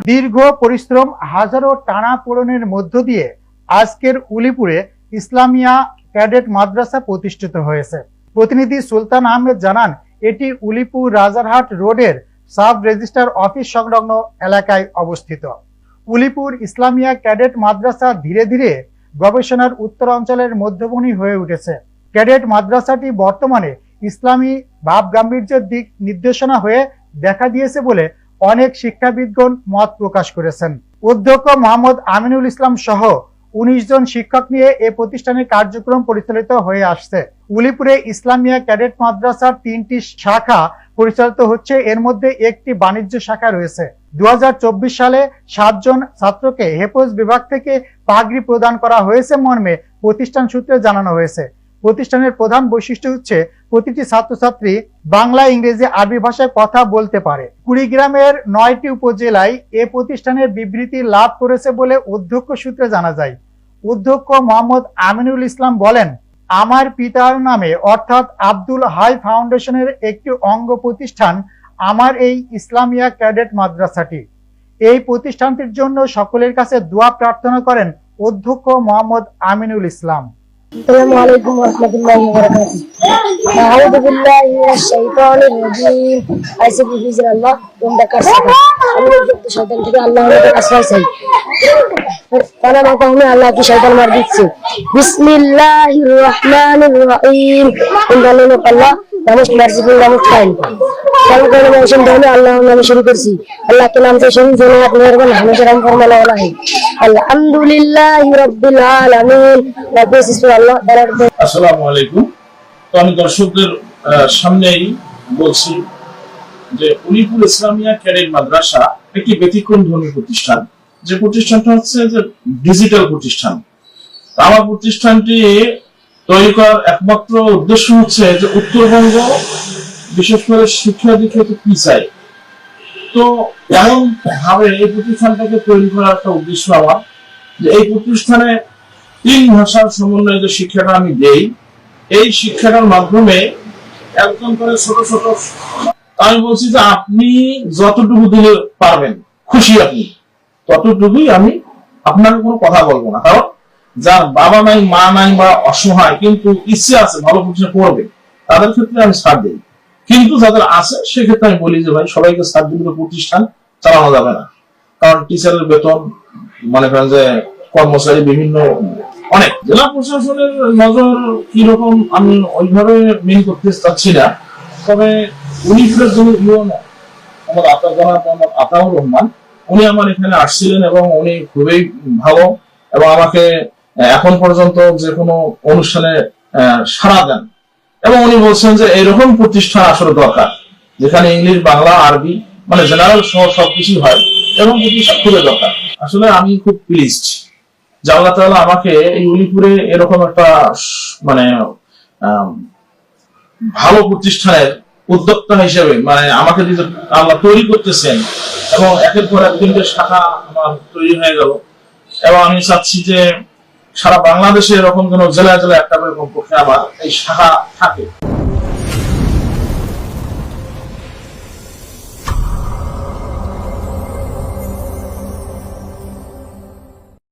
দীর্ঘ পরিশ্রম, হাজারো টানাপোড়েনের মধ্য দিয়ে আজকের উলিপুরে ইসলামিয়া ক্যাডেট মাদ্রাসা প্রতিষ্ঠিত হয়েছে। প্রতিনিধি সুলতান আহমেদ জানান, এটি উলিপুর রাজারহাট রোডের সাব রেজিস্ট্রার অফিস সংলগ্ন এলাকায় অবস্থিত। উলিপুর ইসলামিয়া ক্যাডেট মাদ্রাসা ধীরে ধীরে গবেষণার উত্তরাঞ্চলের মধ্যমণি হয়ে উঠেছে। ক্যাডেট মাদ্রাসাটি বর্তমানে ইসলামী ভাব গাম্ভীর্যের দিক নির্দেশনা হয়ে দেখা দিয়েছে বলে অনেক শিক্ষাবিদগণ মত প্রকাশ করেছেন। অধ্যক্ষ মোহাম্মদ আমিনুল ইসলাম সহ 19 জন শিক্ষক নিয়ে এ প্রতিষ্ঠানের কার্যক্রম পরিচালিত হয়ে আসছে। উলিপুরে ইসলামিয়া ক্যাডেট মাদ্রাসার 3টি শাখা পরিচালিত হচ্ছে, এর মধ্যে একটি বাণিজ্য শাখা রয়েছে। 2024 সালে 7 জন ছাত্রকে হেফজ বিভাগ থেকে পাগড়ি প্রদান করা হয়েছে মর্মে প্রতিষ্ঠান সূত্রে জানানো হয়েছে। প্রতিষ্ঠানের প্রধান বৈশিষ্ট্য হচ্ছে প্রতিটি ছাত্রছাত্রী বাংলা, ইংরেজি, আরবি ভাষায় কথা বলতে পারে। কুড়িগ্রামের 9টি উপজেলায় এ প্রতিষ্ঠানের বিবৃতি লাভ করেছে বলে অধ্যক্ষ সূত্রে জানা যায়। অধ্যক্ষ মোহাম্মদ আমিনুল ইসলাম বলেন, আমার পিতার নামে অর্থাৎ আব্দুল হাই ফাউন্ডেশনের একটি অঙ্গ প্রতিষ্ঠান আমার এই ইসলামিয়া ক্যাডেট মাদ্রাসাটি। এই প্রতিষ্ঠানটির জন্য সকলের কাছে দোয়া প্রার্থনা করেন অধ্যক্ষ মোহাম্মদ আমিনুল ইসলাম। السلام عليكم ورحمة الله وبركاته. أعوذ بالله من الشيطان الرجيم. أيسب بإذن الله يوم ذكر سبب আমি যুক্ত শয়তান থেকে আল্লাহর কাছে আশ্রয় চাই। তারা মাতাহুমে আল্লাহ কি শয়তান মার দিচ্ছে। বিসমিল্লাহির রহমানির রহিম। In the name of Allah, the most merciful, the most kind. কারণ কোন মৌসুম ধরে আল্লাহর নামে শুরু করছি। আল্লাহ के नाम से शुरू होने वाले मेहरबान हमेशा हम फरमाने वाला है। আলহামদুলিল্লাহি রাব্বিল আলামিন। আসসালামু আলাইকুম। তো আমি দর্শকদের সামনেই বলছি যে উলিপুর ইসলামিয়া ক্যাডেট মাদ্রাসা একটি ব্যতিক্রমধর্মী প্রতিষ্ঠান, যে প্রতিষ্ঠানটা হচ্ছে যে ডিজিটাল প্রতিষ্ঠান। আমার প্রতিষ্ঠানটি তৈরি করার একমাত্র উদ্দেশ্য হচ্ছে যে উত্তরবঙ্গ বিশেষ করে শিক্ষা দীক্ষিত কি চাই, তো এমন ভাবে এই প্রতিষ্ঠানটাকে তৈরি করার একটা উদ্দেশ্য আমার, যে এই প্রতিষ্ঠানে 3 ভাষার সমন্বয়ে যে শিক্ষাটা আমি দেই, এই শিক্ষাটার মাধ্যমে একদম করে ছোট ছোট, আমি বলছি যে আপনি যতটুকু দিলে পারবেন খুশি আপনি ততটুকুই, আমি আপনাকে কোনো কথা বলবো না। কারণ যার বাবা নাই, মা নাই বা অসহায় কিন্তু ইচ্ছে আছে ভালো প্রতিষ্ঠান পড়বে, তাদের ক্ষেত্রে আমি ছাড় দিই। কিন্তু যাদের আছে সেক্ষেত্রে আমি বলি যে ভাই সবাইকে ছাড় দিলে প্রতিষ্ঠান চালানো যাবে না। কারণ টিচারের বেতন, মনে করেন যে কর্মচারী বিভিন্ন অনেক, জেলা প্রশাসনের নজর কিরকম আমি ওইভাবে মেন করতে চাচ্ছি না। তবে উলিপুরের যিনি ইউএন আতাউর রহমান, উনি আমার এখানে আসছিলেন এবং উনি খুবই ভালো এবং আমাকে এখন পর্যন্ত যে কোনো অনুষ্ঠানে সাড়া দেন এবং উনি বলছেন যে এরকম প্রতিষ্ঠান আসলে দরকার, যেখানে ইংলিশ, বাংলা, আরবি মানে জেনারেল সহ সবকিছু হয় এবং প্রতিষ্ঠান খুবই দরকার। আসলে আমি খুব প্লিজড যে আল্লাহ তাআলা আমাকে এই উলিপুরে এরকম একটা মানে ভালো প্রতিষ্ঠানের উদ্যোক্তা হিসেবে মানে আমাকে আল্লাহ তৈরি করতেছেন এবং একের পর এক 3টে শাখা আমার তৈরি হয়ে গেল এবং আমি চাচ্ছি যে সারা বাংলাদেশে এরকম কোন জেলায় জেলায় একটা করে কমপক্ষে আমার এই শাখা থাকে।